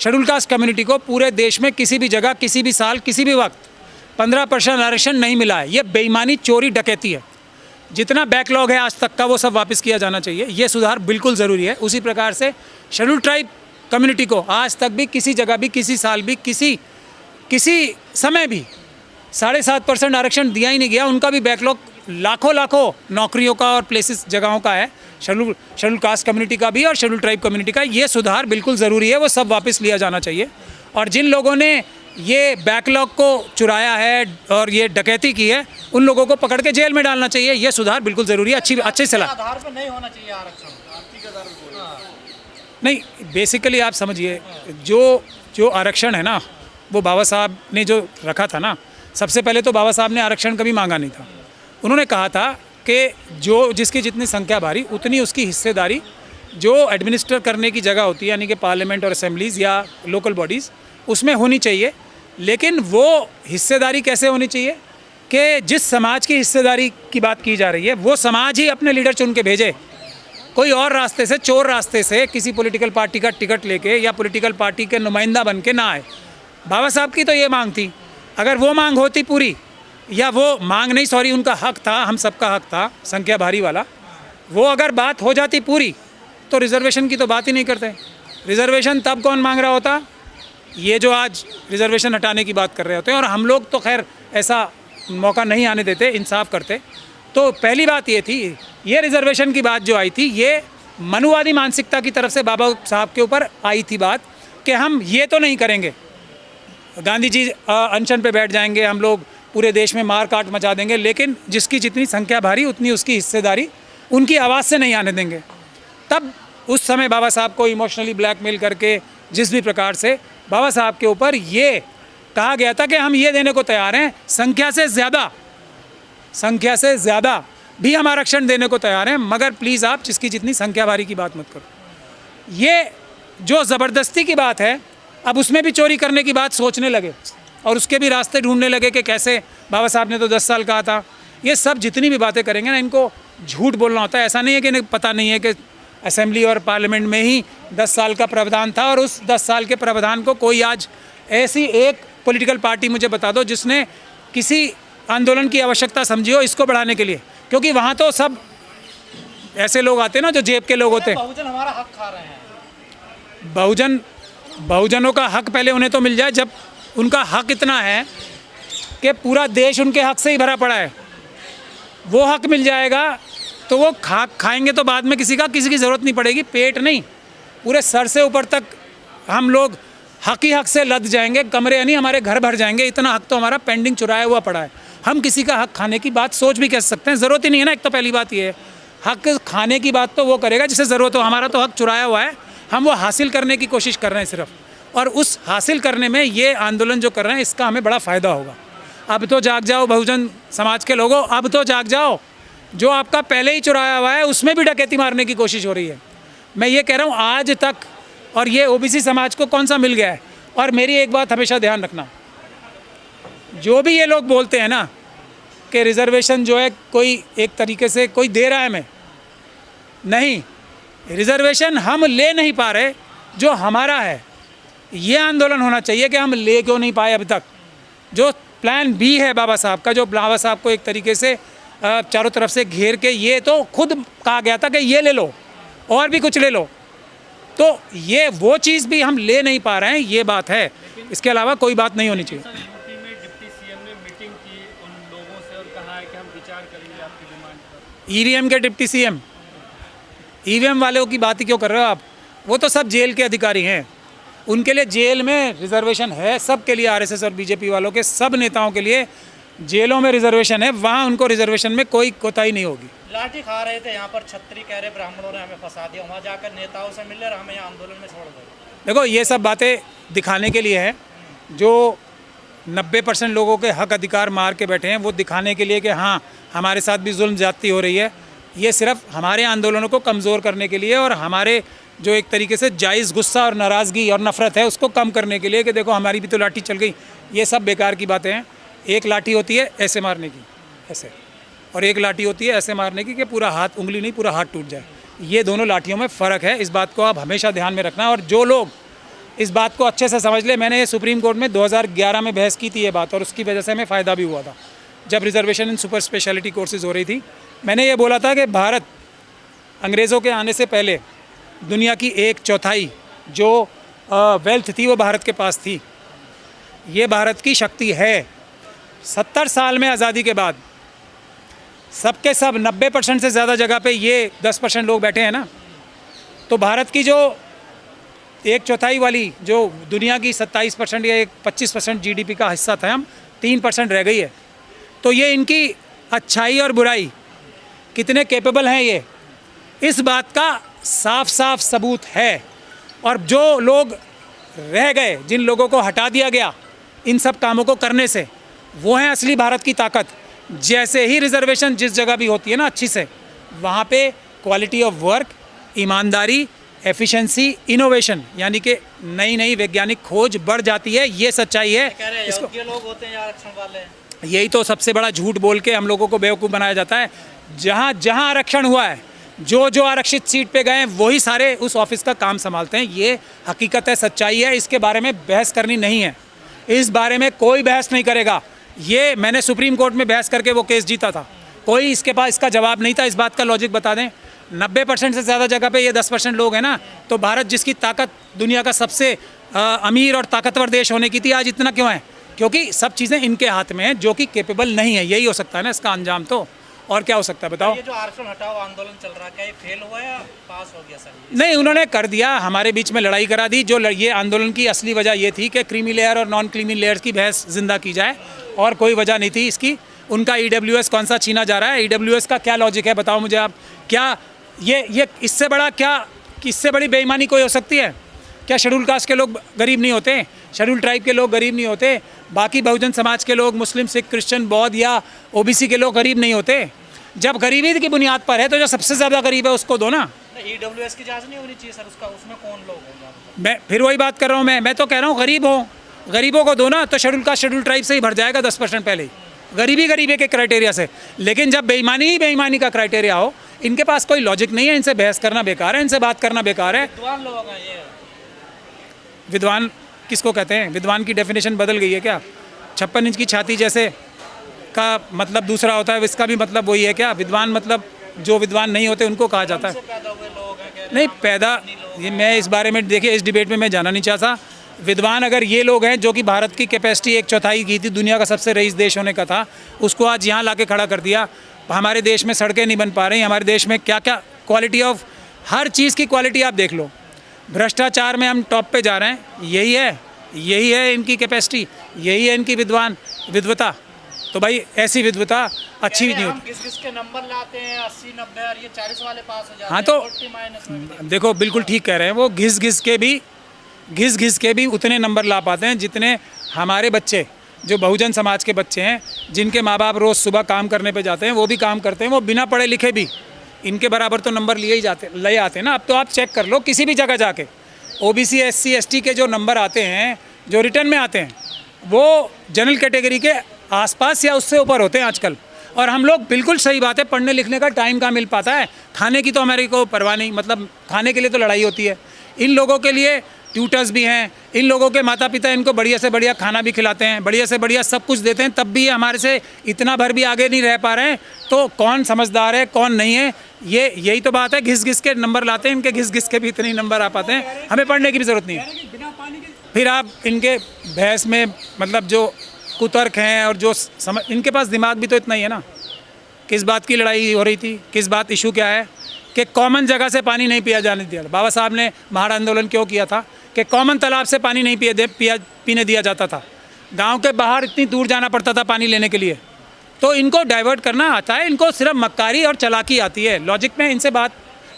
Schedule caste community को पूरे देश में किसी भी जगह, किसी भी साल, किसी भी वक्त 15% आरक्षण नहीं मिला है। ये बेईमानी, चोरी, डकैती है। जितना बैकलॉग है आज तक का वो सब वापस किया जाना चाहिए। ये सुधार बिल्कुल ज़रूरी है। उसी प्रकार से शेड्यूल ट्राइब कम्युनिटी को आज तक भी किसी जगह भी, किसी साल भी, किसी समय भी 7.5% आरक्षण दिया ही नहीं गया। उनका भी बैकलॉग लाखों नौकरियों का और प्लेसेस, जगहों का है। शेड्यूल कास्ट कम्युनिटी का भी और शेड्यूल ट्राइब कम्युनिटी का। ये सुधार बिल्कुल ज़रूरी है, वो सब वापस लिया जाना चाहिए। और जिन लोगों ने ये बैकलॉग को चुराया है और ये डकैती की है, उन लोगों को पकड़ के जेल में डालना चाहिए। ये सुधार बिल्कुल ज़रूरी है। अच्छी सलाह। आधार पर नहीं होना चाहिए आरक्षण, आर्थिक आधार पर नहीं, बेसिकली आप समझिए, जो आरक्षण है ना, वो बाबा साहब ने जो रखा था ना, सबसे पहले तो बाबा साहब ने आरक्षण कभी मांगा नहीं था। उन्होंने कहा था कि जिसकी जितनी संख्या भारी उतनी उसकी हिस्सेदारी जो एडमिनिस्टर करने की जगह होती है, यानी कि पार्लियामेंट और असेंबलीज़ या लोकल बॉडीज़, उसमें होनी चाहिए। लेकिन वो हिस्सेदारी कैसे होनी चाहिए कि जिस समाज की हिस्सेदारी की बात की जा रही है, वो समाज ही अपने लीडर चुन के भेजे। कोई और रास्ते से, चोर रास्ते से, किसी पॉलिटिकल पार्टी का टिकट लेके या पॉलिटिकल पार्टी के नुमाइंदा बन के ना आए। बाबा साहब की तो ये मांग थी। अगर वो मांग होती पूरी, या वो मांग नहीं, सॉरी, उनका हक था, हम सबका हक था, संख्या भारी वाला, वो अगर बात हो जाती पूरी, तो रिजर्वेशन की तो बात ही नहीं करते। रिजर्वेशन तब कौन मांग रहा होता? ये जो आज रिजर्वेशन हटाने की बात कर रहे होते हैं। और हम लोग तो खैर ऐसा मौका नहीं आने देते, इंसाफ करते। तो पहली बात ये थी, ये रिजर्वेशन की बात जो आई थी, ये मनुवादी मानसिकता की तरफ से बाबा साहब के ऊपर आई थी बात कि हम ये तो नहीं करेंगे, गांधी जी अनशन पे बैठ जाएंगे, हम लोग पूरे देश में मार काट मचा देंगे, लेकिन जिसकी जितनी संख्या भारी उतनी उसकी हिस्सेदारी उनकी आवाज़ से नहीं आने देंगे। तब उस समय बाबा साहब को इमोशनली ब्लैकमेल करके, जिस भी प्रकार से बाबा साहब के ऊपर ये कहा गया था कि हम ये देने को तैयार हैं, संख्या से ज़्यादा भी हम आरक्षण देने को तैयार हैं, मगर प्लीज़ आप जिसकी जितनी संख्या भारी की बात मत करो। ये जो ज़बरदस्ती की बात है, अब उसमें भी चोरी करने की बात सोचने लगे और उसके भी रास्ते ढूंढने लगे कि कैसे। बाबा साहब ने तो 10 साल कहा था। ये सब जितनी भी बातें करेंगे ना, इनको झूठ बोलना होता है। ऐसा नहीं है कि इन्हें पता नहीं है कि असेंबली और पार्लियामेंट में ही 10 साल का प्रावधान था, और उस 10 साल के प्रावधान को कोई आज ऐसी एक पॉलिटिकल पार्टी मुझे बता दो जिसने किसी आंदोलन की आवश्यकता समझी हो इसको बढ़ाने के लिए। क्योंकि वहाँ तो सब ऐसे लोग आते हैं ना जो जेब के लोग होते हैं। बहुजन हमारा हक खा रहे हैं। बहुजनों का हक पहले उन्हें तो मिल जाए, जब उनका हक इतना है कि पूरा देश उनके हक से ही भरा पड़ा है। वो हक मिल जाएगा तो वो खाएंगे तो बाद में किसी की ज़रूरत नहीं पड़ेगी। पेट नहीं, पूरे सर से ऊपर तक हम लोग हक ही हक से लद जाएंगे। कमरे नहीं, हमारे घर भर जाएंगे। इतना हक तो हमारा पेंडिंग चुराया हुआ पड़ा है। हम किसी का हक खाने की बात सोच भी कैसे सकते हैं? ज़रूरत ही नहीं है ना। एक तो पहली बात ये है, हक खाने की बात तो वो करेगा जिसे ज़रूरत हो। हमारा तो हक चुराया हुआ है, हम वो हासिल करने की कोशिश कर रहे हैं सिर्फ। और उस हासिल करने में ये आंदोलन जो कर रहे हैं, इसका हमें बड़ा फ़ायदा होगा। अब तो जाग जाओ बहुजन समाज के लोगों, अब तो जाग जाओ। जो आपका पहले ही चुराया हुआ है उसमें भी डकैती मारने की कोशिश हो रही है। मैं ये कह रहा हूँ आज तक, और ये ओबीसी समाज को कौन सा मिल गया है। और मेरी एक बात हमेशा ध्यान रखना, जो भी ये लोग बोलते हैं ना कि रिजर्वेशन जो है कोई एक तरीके से कोई दे रहा है, हमें नहीं, रिजर्वेशन हम ले नहीं पा रहे जो हमारा है। ये आंदोलन होना चाहिए कि हम ले क्यों नहीं पाए अभी तक। जो प्लान बी है बाबा साहब का, जो बाबा साहब को एक तरीके से चारों तरफ से घेर के, ये तो खुद कहा गया था कि ये ले लो और भी कुछ ले लो, तो ये वो चीज़ भी हम ले नहीं पा रहे हैं, ये बात है। इसके अलावा कोई बात नहीं होनी चाहिए। डिप्टी सीएम ने मीटिंग की उन लोगों से और कहा है कि हम विचार करेंगे आपकी डिमांड पर। ईवीएम के डिप्टी सीएम, ईवीएम वालों की बात ही क्यों कर रहे हो आप? वो तो सब जेल के अधिकारी हैं, उनके लिए जेल में रिजर्वेशन है। सब के लिए, आरएसएस और बीजेपी वालों के सब नेताओं के लिए जेलों में रिजर्वेशन है। वहाँ उनको रिजर्वेशन में कोई कोताही नहीं होगी। लाठी खा रहे थे यहाँ पर, छतरी कह रहे ब्राह्मणों ने हमें फंसा दिया, वहाँ जाकर नेताओं से मिल रहे, हमें यहाँ आंदोलन में छोड़ दो। देखो, ये सब बातें दिखाने के लिए है। जो 90% लोगों के हक अधिकार मार के बैठे हैं, वो दिखाने के लिए कि हाँ हमारे साथ भी जुल्म ज्यादती हो रही है। ये सिर्फ हमारे आंदोलनों को कमज़ोर करने के लिए और हमारे जो एक तरीके से जायज़ गुस्सा और नाराज़गी और नफ़रत है उसको कम करने के लिए कि देखो हमारी भी तो लाठी चल गई। ये सब बेकार की बातें हैं। एक लाठी होती है ऐसे मारने की, ऐसे, और एक लाठी होती है ऐसे मारने की कि पूरा हाथ, उंगली नहीं पूरा हाथ टूट जाए। ये दोनों लाठियों में फ़र्क है। इस बात को आप हमेशा ध्यान में रखना। और जो लोग इस बात को अच्छे से समझ ले। मैंने ये सुप्रीम कोर्ट में 2011 में बहस की थी ये बात, और उसकी वजह से हमें फ़ायदा भी हुआ था जब रिजर्वेशन इन सुपर स्पेशलिटी कोर्सेज हो रही थी। मैंने ये बोला था कि भारत अंग्रेज़ों के आने से पहले दुनिया की 1/4 जो वेल्थ थी वो भारत के पास थी। ये भारत की शक्ति है। 70 साल में आज़ादी के बाद सबके सब 90% से ज़्यादा जगह पे ये 10% लोग बैठे हैं ना, तो भारत की जो 1/4 वाली जो दुनिया की 27% या 25% GDP का हिस्सा था, हम 3% रह गई है। तो ये इनकी अच्छाई और बुराई कितने कैपेबल हैं ये इस बात का साफ साफ सबूत है। और जो लोग रह गए, जिन लोगों को हटा दिया गया इन सब कामों को करने से, वो हैं असली भारत की ताकत। जैसे ही रिजर्वेशन जिस जगह भी होती है ना अच्छी से, वहाँ पे क्वालिटी ऑफ वर्क, ईमानदारी, एफिशिएंसी, इनोवेशन यानी कि नई नई वैज्ञानिक खोज बढ़ जाती है। ये सच्चाई है। कह रहे हैं योग्य लोग होते हैं आरक्षण वाले। यही तो सबसे बड़ा झूठ बोल के हम लोगों को बेवकूफ़ बनाया जाता है। जहाँ जहाँ आरक्षण हुआ है, जो जो आरक्षित सीट पे गए हैं वही सारे उस ऑफिस का काम संभालते हैं। ये हकीकत है, सच्चाई है। इसके बारे में बहस करनी नहीं है। इस बारे में कोई बहस नहीं करेगा। ये मैंने सुप्रीम कोर्ट में बहस करके वो केस जीता था। कोई इसके पास इसका जवाब नहीं था। इस बात का लॉजिक बता दें। 90% से ज़्यादा जगह पे ये 10% लोग हैं ना, तो भारत जिसकी ताकत दुनिया का सबसे अमीर और ताकतवर देश होने की थी, आज इतना क्यों है? क्योंकि सब चीज़ें इनके हाथ में हैं जो कि कैपेबल नहीं है। यही हो सकता है ना इसका अंजाम, तो और क्या हो सकता है बताओ? ये जो आरक्षण हटाओ आंदोलन चल रहा है, क्या ये फेल हुआ या पास हो गया सर? नहीं, उन्होंने कर दिया। हमारे बीच में लड़ाई करा दी। जो ये आंदोलन की असली वजह ये थी कि क्रीमी लेयर और नॉन क्रीमी लेयर्स की बहस जिंदा की जाए, और कोई वजह नहीं थी इसकी। उनका EWS कौन सा छीना जा रहा है? EWS का क्या लॉजिक है बताओ मुझे आप। क्या ये इससे बड़ा क्या, इससे बड़ी बेईमानी कोई हो सकती है क्या? शेड्यूल कास्ट के लोग गरीब नहीं होते? शेड्यूल ट्राइब के लोग गरीब नहीं होते? बाकी बहुजन समाज के लोग, मुस्लिम, सिख, क्रिश्चियन, बौद्ध या OBC के लोग गरीब नहीं होते? जब गरीबी की बुनियाद पर है तो जो सबसे ज़्यादा गरीब है उसको दो ना। EWS की जांच नहीं होनी चाहिए सर उसका? उसमें कौन लोग होंगे? मैं फिर वही बात कर रहा हूँ। मैं तो कह रहा हूँ गरीब हो, गरीबों को दो ना, तो शेड्यूल कास्ट, शेड्यूल ट्राइब से ही भर जाएगा 10% पहले ही, गरीबी के क्राइटेरिया से। लेकिन जब बेईमानी ही बेईमानी का क्राइटेरिया हो, इनके पास कोई लॉजिक नहीं है। इनसे बहस करना बेकार है, इनसे बात करना बेकार है। विद्वान लोग हैं ये। विद्वान किसको कहते हैं? विद्वान की डेफिनेशन बदल गई है क्या? 56 इंच की छाती जैसे का मतलब दूसरा होता है, इसका भी मतलब वही है क्या? विद्वान मतलब जो विद्वान नहीं होते उनको कहा जाता है। पैदा हुए लोग हैं, कह रहे नहीं पैदा, ये मैं इस बारे में, देखिए इस डिबेट में मैं जाना नहीं चाहता। विद्वान अगर ये लोग हैं जो कि भारत की कैपेसिटी 1/4 की थी, दुनिया का सबसे रईस देश होने का था, उसको आज यहाँ ला के खड़ा कर दिया। हमारे देश में सड़कें नहीं बन पा रही, हमारे देश में क्या क्या क्वालिटी ऑफ, हर चीज़ की क्वालिटी आप देख लो। भ्रष्टाचार में हम टॉप पे जा रहे हैं। यही है इनकी कैपेसिटी, यही है इनकी विद्वता। तो भाई ऐसी विद्वता अच्छी भी नहीं होती। किस के नंबर लाते हैं 80, 90 और ये 40 वाले पास हो जाते हैं। हाँ तो 40 माइनस में। देखो बिल्कुल ठीक कह रहे हैं वो। घिस घिस के भी उतने नंबर ला पाते हैं जितने हमारे बच्चे, जो बहुजन समाज के बच्चे हैं, जिनके माँ बाप रोज़ सुबह काम करने पे जाते हैं, वो भी काम करते हैं, वो बिना पढ़े लिखे भी इनके बराबर तो नंबर ले आते हैं ना। अब तो आप चेक कर लो किसी भी जगह जाके, OBC, SC, ST के जो नंबर आते हैं, जो रिटर्न में आते हैं, वो जनरल कैटेगरी के आसपास या उससे ऊपर होते हैं आजकल। और हम लोग, बिल्कुल सही बात है, पढ़ने लिखने का टाइम कहाँ मिल पाता है? खाने की तो हमारे को परवाह नहीं, मतलब खाने के लिए तो लड़ाई होती है। इन लोगों के लिए ट्यूटर्स भी हैं, इन लोगों के माता पिता इनको बढ़िया से बढ़िया खाना भी खिलाते हैं, बढ़िया से बढ़िया सब कुछ देते हैं, तब भी ये हमारे से इतना भर भी आगे नहीं रह पा रहे हैं। तो कौन समझदार है कौन नहीं है, यही तो बात है। घिस के नंबर लाते हैं, इनके घिस के भी इतने ही नंबर आ पाते हैं, हमें पढ़ने की भी ज़रूरत नहीं है। फिर आप इनके बहस में मतलब जो कुतर्क हैं और जो समझ, इनके पास दिमाग भी तो इतना ही है ना। किस बात की लड़ाई हो रही थी, किस बात, इशू क्या है कि कॉमन जगह से पानी नहीं पिया जाने दिया। बाबा साहब ने महाड़ आंदोलन क्यों किया था कि कॉमन तालाब से पानी नहीं पीने दिया जाता था। गांव के बाहर इतनी दूर जाना पड़ता था पानी लेने के लिए। तो इनको डाइवर्ट करना आता है, इनको सिर्फ मक्कारी और चालाकी आती है। लॉजिक में इनसे बात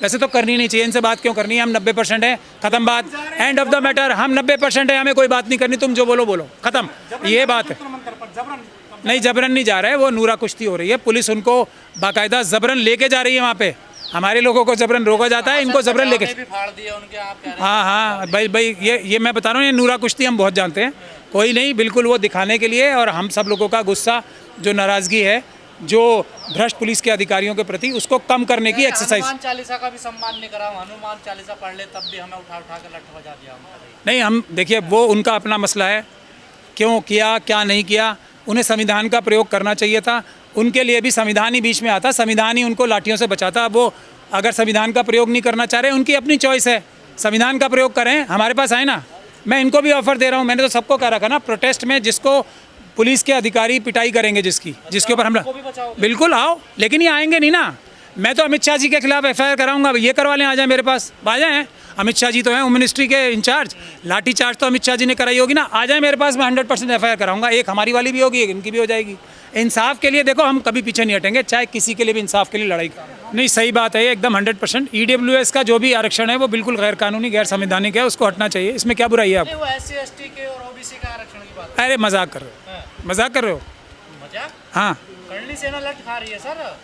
वैसे तो करनी नहीं चाहिए। इनसे बात क्यों करनी है? हम 90% है, ख़त्म बात, एंड ऑफ द मैटर। हम 90% है, हमें कोई बात नहीं करनी, तुम जो बोलो, ख़त्म, ये बात है। नहीं, जबरन नहीं जा रहा है, वो नूरा कुश्ती हो रही है। पुलिस उनको बाकायदा जबरन लेके जा रही है वहाँ पे। हमारे लोगों को जबरन रोका जाता है, इनको जबरन लेके। हाँ, भाई ये मैं बता रहा हूँ, ये नूरा कुश्ती हम बहुत जानते हैं। कोई नहीं, बिल्कुल वो दिखाने के लिए, और हम सब लोगों का गुस्सा, जो नाराज़गी है, जो भ्रष्ट पुलिस के अधिकारियों के प्रति उसको कम करने की एक्सरसाइज। हनुमान चालीसा का भी सम्मान नहीं करा, हनुमान चालीसा पढ़ ले तब भी हमें उठा उठा कर लठ बजा दिया हमको। नहीं, हम देखिए वो उनका अपना मसला है, क्यों किया क्या नहीं किया। उन्हें संविधान का प्रयोग करना चाहिए था, उनके लिए भी संविधान ही बीच में आता, संविधान ही उनको लाठियों से बचाता। वो अगर संविधान का प्रयोग नहीं करना चाह रहे, उनकी अपनी चॉइस है, संविधान का प्रयोग करें, हमारे पास आए ना। मैं इनको भी ऑफर दे रहा हूँ, मैंने तो सबको कह रखा ना, प्रोटेस्ट में जिसको पुलिस के अधिकारी पिटाई करेंगे जिसके ऊपर हमला, बिल्कुल आओ, लेकिन ये आएंगे नहीं ना। मैं तो अमित शाह जी के खिलाफ FIR कराऊंगा, ये करवा लें, आ जाए मेरे पास, आ जाएँ। अमित शाह जी तो हैं होम मिनिस्ट्री के इंचार्ज, लाठी चार्ज तो अमित शाह जी ने कराई होगी ना, आ जाए मेरे पास, मैं 100% FIR कराऊंगा। एक हमारी वाली भी होगी, एक इनकी भी हो जाएगी। इंसाफ के लिए देखो हम कभी पीछे नहीं हटेंगे, चाहे किसी के लिए भी इंसाफ के लिए लड़ाई। नहीं, सही बात है, ये एकदम 100%। EWS का जो भी आरक्षण है वो बिल्कुल गैर कानूनी, गैर संवैधानिक है, उसको हटना चाहिए। इसमें क्या बुराई है आप? वो SC ST के और OBC का आरक्षण की बात। अरे मजाक कर रहे हो, मजाक कर रहे हो? मजाक? हाँ, करनी सेना लठ खा रही है सर।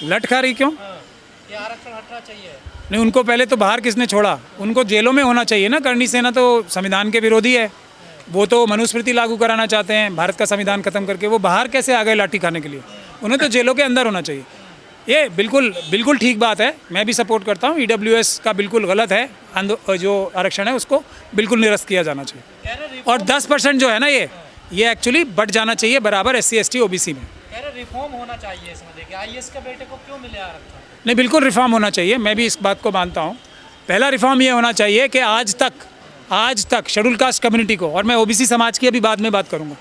लट खा रही क्यों? ये आरक्षण हटना चाहिए। नहीं, उनको पहले तो बाहर किसने छोड़ा? उनको जेलों में होना चाहिए ना। करनी सेना तो संविधान के विरोधी है, वो तो मनुस्मृति लागू कराना चाहते हैं, भारत का संविधान खत्म करके। वो बाहर कैसे आ गए लाठी खाने के लिए? उन्हें तो जेलों के अंदर होना चाहिए। ये बिल्कुल ठीक बात है, मैं भी सपोर्ट करता हूँ। EWS का बिल्कुल गलत है, जो आरक्षण है उसको बिल्कुल निरस्त किया जाना चाहिए। और 10% जो है ना, ये एक्चुअली बढ़ जाना चाहिए बराबर SC ST OBC में। कह रहे रिफॉर्म होना चाहिए इसमें। देखिए IAS के बेटे को क्यों मिले आरक्षण? नहीं, बिल्कुल रिफॉर्म होना चाहिए, मैं भी इस बात को मानता हूँ। पहला रिफॉर्म ये होना चाहिए कि आज तक शेड्यूल कास्ट कम्युनिटी को, और मैं OBC समाज की अभी बाद में बात करूँगा,